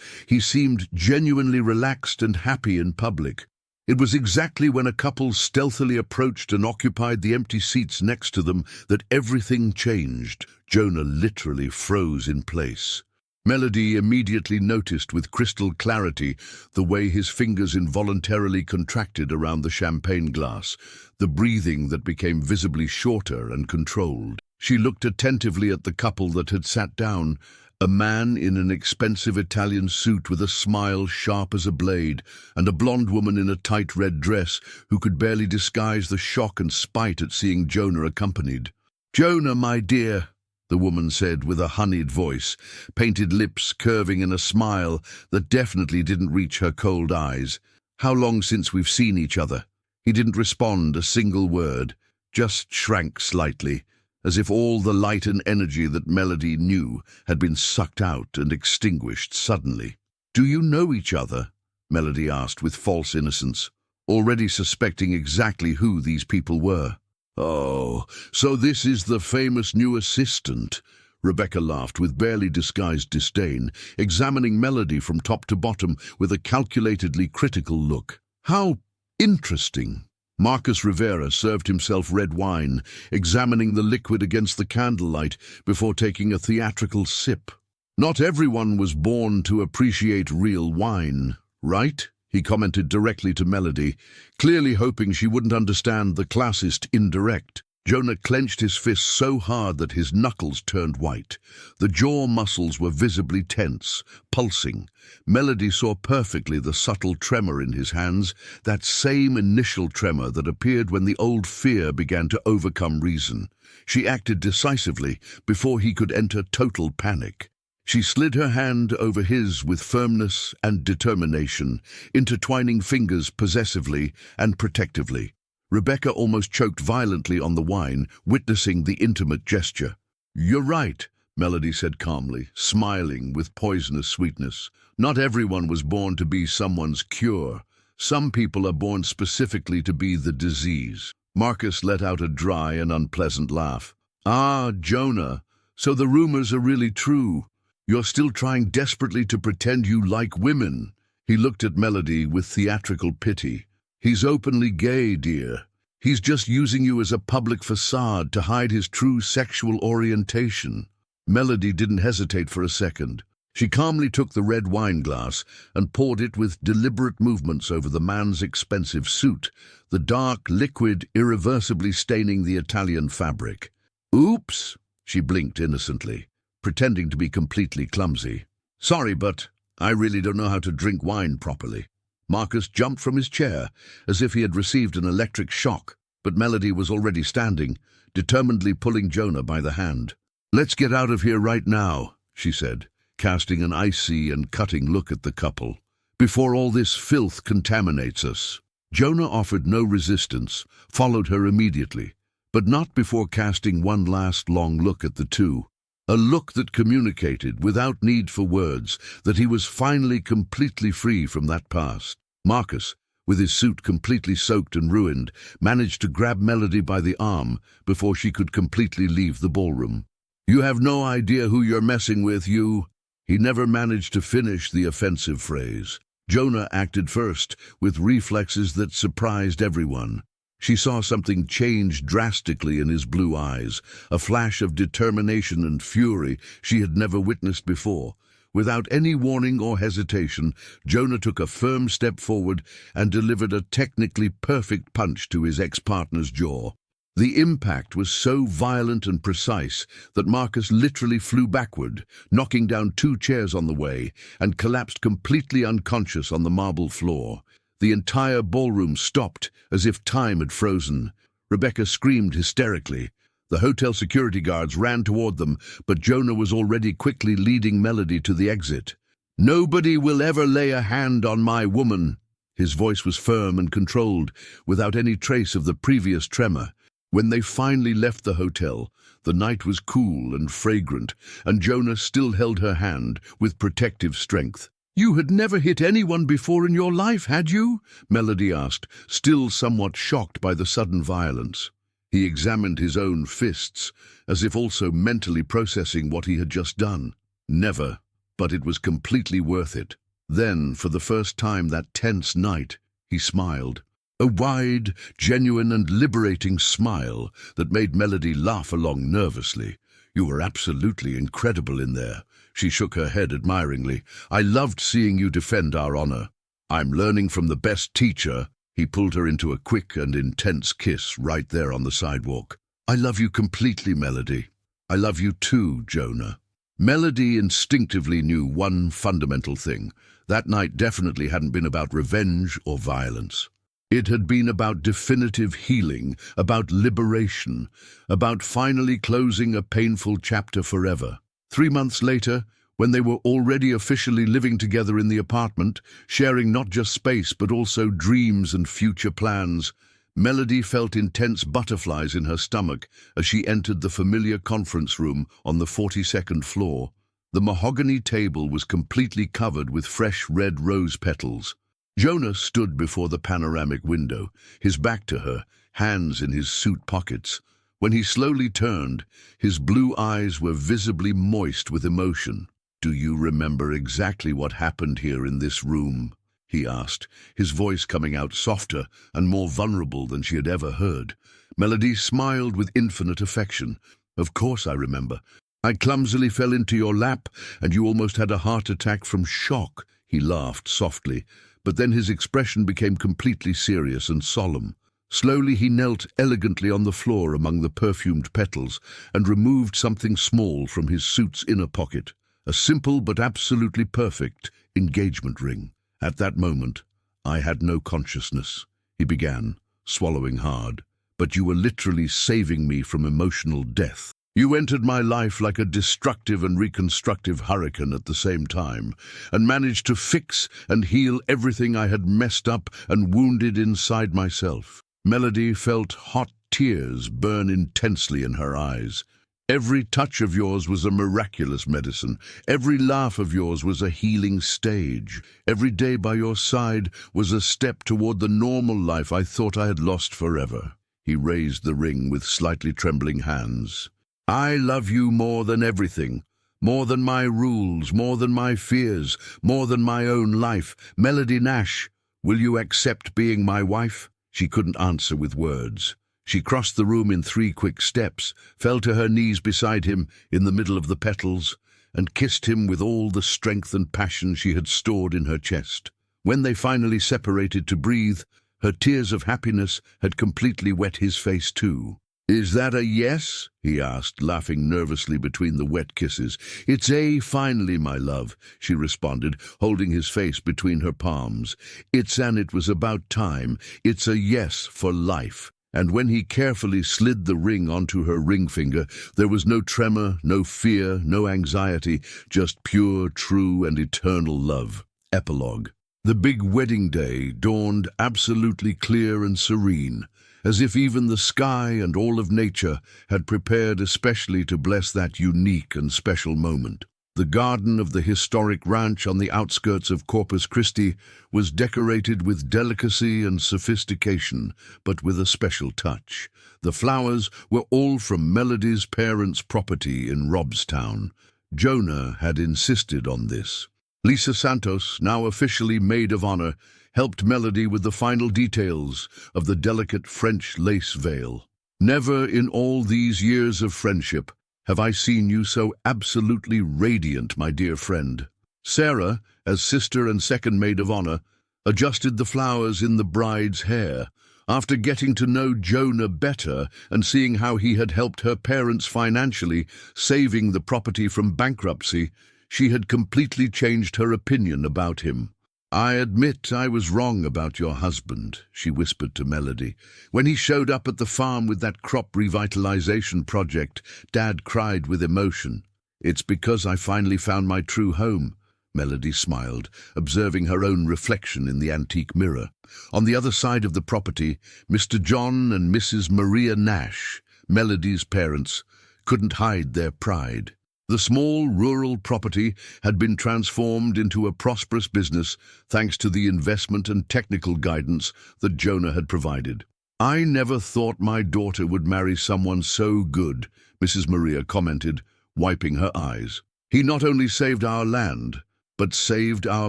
he seemed genuinely relaxed and happy in public. It was exactly when a couple stealthily approached and occupied the empty seats next to them that everything changed. Jonah literally froze in place. Melody immediately noticed with crystal clarity the way his fingers involuntarily contracted around the champagne glass, the breathing that became visibly shorter and controlled. She looked attentively at the couple that had sat down, a man in an expensive Italian suit with a smile sharp as a blade, and a blonde woman in a tight red dress who could barely disguise the shock and spite at seeing Jonah accompanied. "Jonah, my dear," the woman said with a honeyed voice, painted lips curving in a smile that definitely didn't reach her cold eyes. "How long since we've seen each other?" He didn't respond a single word, just shrank slightly, as if all the light and energy that Melody knew had been sucked out and extinguished suddenly. "Do you know each other?" Melody asked with false innocence, already suspecting exactly who these people were. "Oh, so this is the famous new assistant," Rebecca laughed with barely disguised disdain, examining Melody from top to bottom with a calculatedly critical look. "How interesting." Marcus Rivera served himself red wine, examining the liquid against the candlelight before taking a theatrical sip. "Not everyone was born to appreciate real wine, right?" he commented directly to Melody, clearly hoping she wouldn't understand the classist indirect. Jonah clenched his fist so hard that his knuckles turned white. The jaw muscles were visibly tense, pulsing. Melody saw perfectly the subtle tremor in his hands, that same initial tremor that appeared when the old fear began to overcome reason. She acted decisively before he could enter total panic. She slid her hand over his with firmness and determination, intertwining fingers possessively and protectively. Rebecca almost choked violently on the wine, witnessing the intimate gesture. "You're right," Melody said calmly, smiling with poisonous sweetness. "Not everyone was born to be someone's cure. Some people are born specifically to be the disease." Marcus let out a dry and unpleasant laugh. "Ah, Jonah, so the rumors are really true. You're still trying desperately to pretend you like women." He looked at Melody with theatrical pity. "He's openly gay, dear. He's just using you as a public facade to hide his true sexual orientation." Melody didn't hesitate for a second. She calmly took the red wine glass and poured it with deliberate movements over the man's expensive suit, the dark liquid irreversibly staining the Italian fabric. "Oops," she blinked innocently, pretending to be completely clumsy. "Sorry, but I really don't know how to drink wine properly." Marcus jumped from his chair as if he had received an electric shock, but Melody was already standing, determinedly pulling Jonah by the hand. "Let's get out of here right now," she said, casting an icy and cutting look at the couple, "before all this filth contaminates us." Jonah offered no resistance, followed her immediately, but not before casting one last long look at the two. A look that communicated, without need for words, that he was finally completely free from that past. Marcus, with his suit completely soaked and ruined, managed to grab Melody by the arm before she could completely leave the ballroom. "You have no idea who you're messing with, you." He never managed to finish the offensive phrase. Jonah acted first, with reflexes that surprised everyone. She saw something change drastically in his blue eyes, a flash of determination and fury she had never witnessed before. Without any warning or hesitation, Jonah took a firm step forward and delivered a technically perfect punch to his ex-partner's jaw. The impact was so violent and precise that Marcus literally flew backward, knocking down 2 chairs on the way, and collapsed completely unconscious on the marble floor. The entire ballroom stopped as if time had frozen. Rebecca screamed hysterically. The hotel security guards ran toward them, but Jonah was already quickly leading Melody to the exit. "Nobody will ever lay a hand on my woman." His voice was firm and controlled, without any trace of the previous tremor. When they finally left the hotel, the night was cool and fragrant, and Jonah still held her hand with protective strength. "You had never hit anyone before in your life, had you?" Melody asked, still somewhat shocked by the sudden violence. He examined his own fists, as if also mentally processing what he had just done. "Never, but it was completely worth it." Then, for the first time that tense night, he smiled. A wide, genuine and liberating smile that made Melody laugh along nervously. "You were absolutely incredible in there," She shook her head admiringly. "I loved seeing you defend our honor. I'm learning from the best teacher." He pulled her into a quick and intense kiss right there on the sidewalk. "I love you completely, Melody. I love you too, Jonah." Melody instinctively knew one fundamental thing. That night definitely hadn't been about revenge or violence. It had been about definitive healing, about liberation, about finally closing a painful chapter forever. 3 months later, when they were already officially living together in the apartment, sharing not just space but also dreams and future plans, Melody felt intense butterflies in her stomach as she entered the familiar conference room on the 42nd floor. The mahogany table was completely covered with fresh red rose petals. Jonah stood before the panoramic window, his back to her, hands in his suit pockets. When he slowly turned, his blue eyes were visibly moist with emotion. "Do you remember exactly what happened here in this room?" he asked, his voice coming out softer and more vulnerable than she had ever heard. Melody smiled with infinite affection. "Of course I remember. I clumsily fell into your lap, and you almost had a heart attack from shock." He laughed softly, but then his expression became completely serious and solemn. Slowly he knelt elegantly on the floor among the perfumed petals and removed something small from his suit's inner pocket, a simple but absolutely perfect engagement ring. "At that moment, I had no consciousness," he began, swallowing hard. "But you were literally saving me from emotional death. You entered my life like a destructive and reconstructive hurricane at the same time, and managed to fix and heal everything I had messed up and wounded inside myself." Melody felt hot tears burn intensely in her eyes. "Every touch of yours was a miraculous medicine. Every laugh of yours was a healing stage. Every day by your side was a step toward the normal life I thought I had lost forever." He raised the ring with slightly trembling hands. "I love you more than everything, more than my rules, more than my fears, more than my own life. Melody Nash, will you accept being my wife?" She couldn't answer with words. She crossed the room in 3 quick steps, fell to her knees beside him in the middle of the petals, and kissed him with all the strength and passion she had stored in her chest. When they finally separated to breathe, her tears of happiness had completely wet his face too. "Is that a yes?" he asked, laughing nervously between the wet kisses. "It's a finally, my love," she responded, holding his face between her palms. It was about time. It's a yes for life." And when he carefully slid the ring onto her ring finger, there was no tremor, no fear, no anxiety, just pure, true, and eternal love. Epilogue. The big wedding day dawned absolutely clear and serene, as if even the sky and all of nature had prepared especially to bless that unique and special moment. The garden of the historic ranch on the outskirts of Corpus Christi was decorated with delicacy and sophistication, but with a special touch. The flowers were all from Melody's parents' property in Robstown. Jonah had insisted on this. Lisa Santos, now officially maid of honor, helped Melody with the final details of the delicate French lace veil. "Never in all these years of friendship have I seen you so absolutely radiant, my dear friend." Sarah, as sister and second maid of honor, adjusted the flowers in the bride's hair. After getting to know Jonah better and seeing how he had helped her parents financially, saving the property from bankruptcy, she had completely changed her opinion about him. "I admit I was wrong about your husband," she whispered to Melody. "When he showed up at the farm with that crop revitalization project, Dad cried with emotion. It's because I finally found my true home." Melody smiled, observing her own reflection in the antique mirror. On the other side of the property, Mr. John and Mrs. Maria Nash, Melody's parents, couldn't hide their pride. The small rural property had been transformed into a prosperous business thanks to the investment and technical guidance that Jonah had provided. "I never thought my daughter would marry someone so good," Mrs. Maria commented, wiping her eyes. "He not only saved our land, but saved our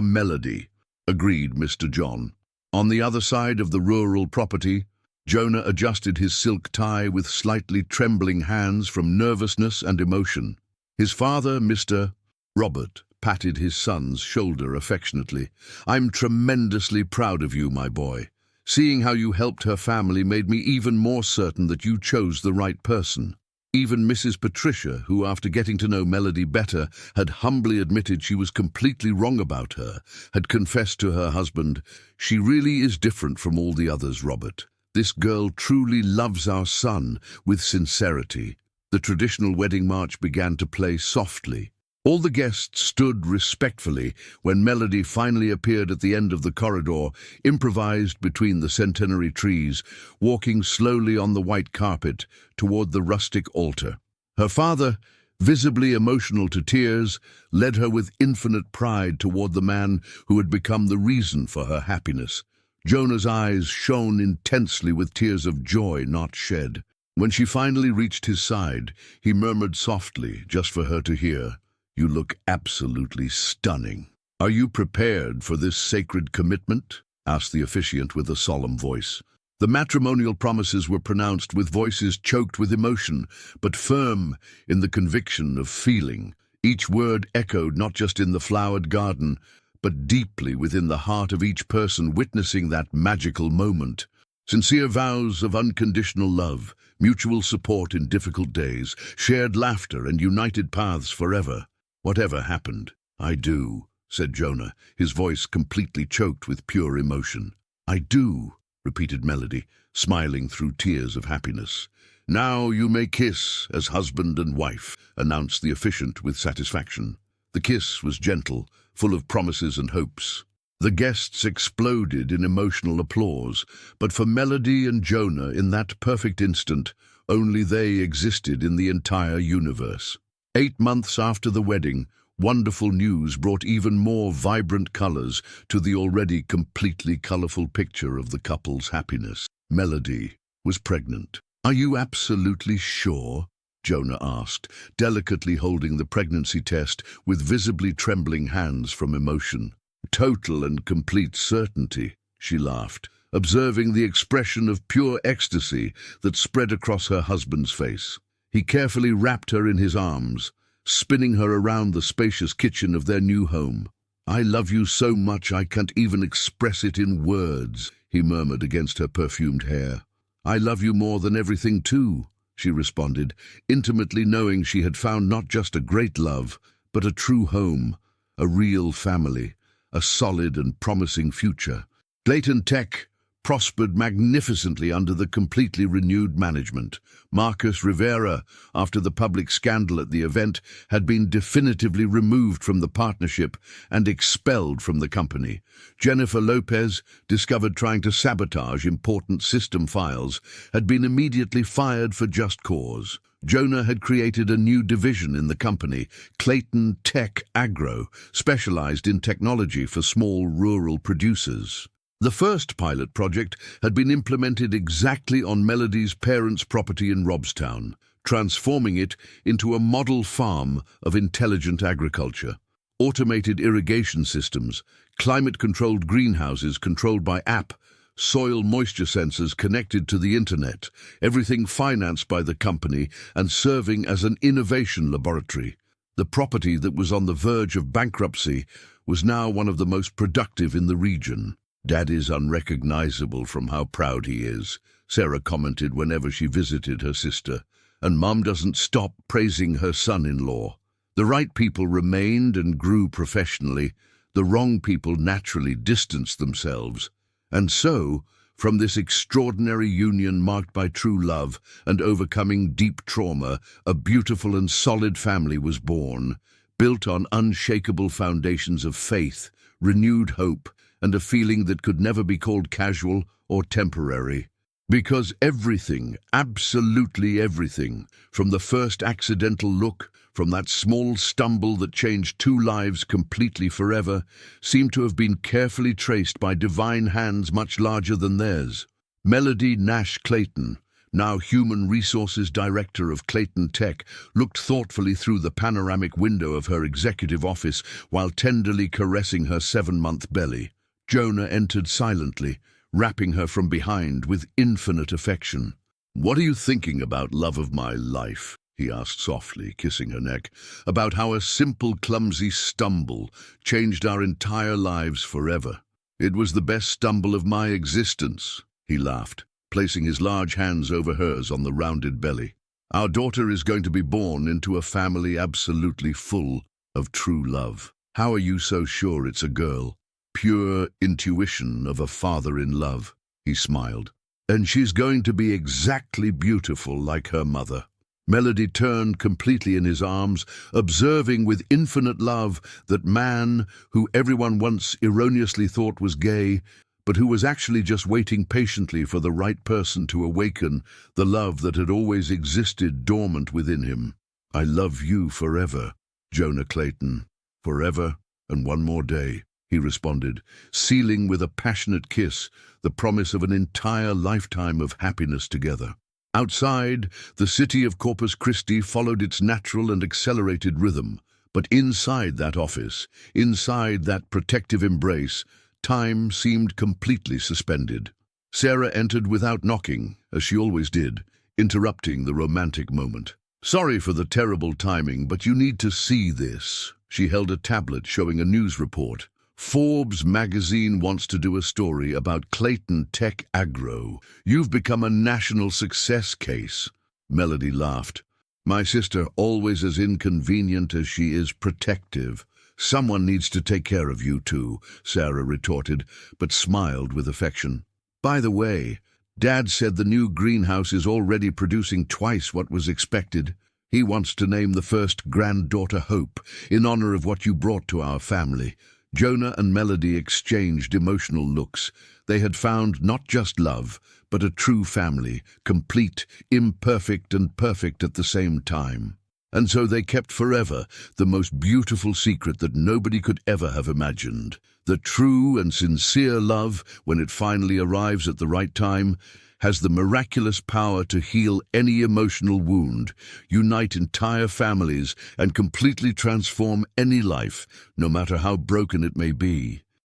Melody," agreed Mr. John. On the other side of the rural property, Jonah adjusted his silk tie with slightly trembling hands from nervousness and emotion. His father, Mr. Robert patted his son's shoulder affectionately. "I'm tremendously proud of you, my boy. Seeing how you helped her family made me even more certain that you chose the right person." Even Mrs. Patricia, who after getting to know Melody better had humbly admitted she was completely wrong about her, had confessed to her husband, "She really is different from all the others, Robert. This girl truly loves our son," with sincerity. The traditional wedding march began to play softly. All the guests stood respectfully when Melody finally appeared at the end of the corridor, improvised between the centenary trees, walking slowly on the white carpet toward the rustic altar. Her father, visibly emotional to tears, led her with infinite pride toward the man who had become the reason for her happiness. Jonah's eyes shone intensely with tears of joy not shed. When she finally reached his side, he murmured softly, just for her to hear, "You look absolutely stunning." "Are you prepared for this sacred commitment?" asked the officiant with a solemn voice. The matrimonial promises were pronounced with voices choked with emotion, but firm in the conviction of feeling. Each word echoed not just in the flowered garden, but deeply within the heart of each person witnessing that magical moment. Sincere vows of unconditional love, mutual support in difficult days, shared laughter and united paths forever. "Whatever happened, I do," said Jonah, his voice completely choked with pure emotion. "I do," repeated Melody, smiling through tears of happiness. "Now you may kiss as husband and wife," announced the officiant with satisfaction. The kiss was gentle, full of promises and hopes. The guests exploded in emotional applause, but for Melody and Jonah in that perfect instant, only they existed in the entire universe. 8 months after the wedding, wonderful news brought even more vibrant colors to the already completely colorful picture of the couple's happiness. Melody was pregnant. "Are you absolutely sure?" Jonah asked, delicately holding the pregnancy test with visibly trembling hands from emotion. "Total and complete certainty," she laughed, observing the expression of pure ecstasy that spread across her husband's face. He carefully wrapped her in his arms, spinning her around the spacious kitchen of their new home. "I love you so much I can't even express it in words," he murmured against her perfumed hair. "I love you more than everything too," she responded, intimately knowing she had found not just a great love, but a true home, a real family, a solid and promising future. Clayton Tech prospered magnificently under the completely renewed management. Marcus Rivera, after the public scandal at the event, had been definitively removed from the partnership and expelled from the company. Jennifer Lopez, discovered trying to sabotage important system files, had been immediately fired for just cause. Jonah had created a new division in the company, Clayton Tech Agro, specialized in technology for small rural producers. The first pilot project had been implemented exactly on Melody's parents' property in Robstown, transforming it into a model farm of intelligent agriculture. Automated irrigation systems, climate-controlled greenhouses controlled by app, soil moisture sensors connected to the internet, everything financed by the company and serving as an innovation laboratory. The property that was on the verge of bankruptcy was now one of the most productive in the region. "Daddy's unrecognizable from how proud he is," Sarah commented whenever she visited her sister, "and Mom doesn't stop praising her son-in-law." The right people remained and grew professionally, the wrong people naturally distanced themselves. And so, from this extraordinary union marked by true love and overcoming deep trauma, a beautiful and solid family was born, built on unshakable foundations of faith, renewed hope, and a feeling that could never be called casual or temporary. Because everything, absolutely everything, from the first accidental look, from that small stumble that changed 2 lives completely forever, seemed to have been carefully traced by divine hands much larger than theirs. Melody Nash Clayton, now Human Resources Director of Clayton Tech, looked thoughtfully through the panoramic window of her executive office while tenderly caressing her 7-month belly. Jonah entered silently, wrapping her from behind with infinite affection. "What are you thinking about, love of my life?" he asked softly, kissing her neck, about how a simple, clumsy stumble changed our entire lives forever. It was the best stumble of my existence, he laughed, placing his large hands over hers on the rounded belly. Our daughter is going to be born into a family absolutely full of true love. How are you so sure it's a girl? Pure intuition of a father in love, he smiled. And she's going to be exactly beautiful like her mother. Melody turned completely in his arms, observing with infinite love that man, who everyone once erroneously thought was gay, but who was actually just waiting patiently for the right person to awaken the love that had always existed dormant within him. I love you forever, Jonah Clayton. Forever and one more day, he responded, sealing with a passionate kiss the promise of an entire lifetime of happiness together. Outside, the city of Corpus Christi followed its natural and accelerated rhythm, but inside that office, inside that protective embrace, time seemed completely suspended. Sarah entered without knocking, as she always did, interrupting the romantic moment. Sorry for the terrible timing, but you need to see this. She held a tablet showing a news report. Forbes magazine wants to do a story about Clayton Tech Agro. You've become a national success case. Melody laughed. My sister, always as inconvenient as she is protective. Someone needs to take care of you too, Sarah retorted, but smiled with affection. By the way, Dad said the new greenhouse is already producing twice what was expected. He wants to name the first granddaughter Hope, in honor of what you brought to our family. Jonah and Melody exchanged emotional looks. They had found not just love, but a true family, complete, imperfect, and perfect at the same time. And so they kept forever the most beautiful secret that nobody could ever have imagined. The true and sincere love, when it finally arrives at the right time, has the miraculous power to heal any emotional wound, unite entire families, and completely transform any life, no matter how broken it may be.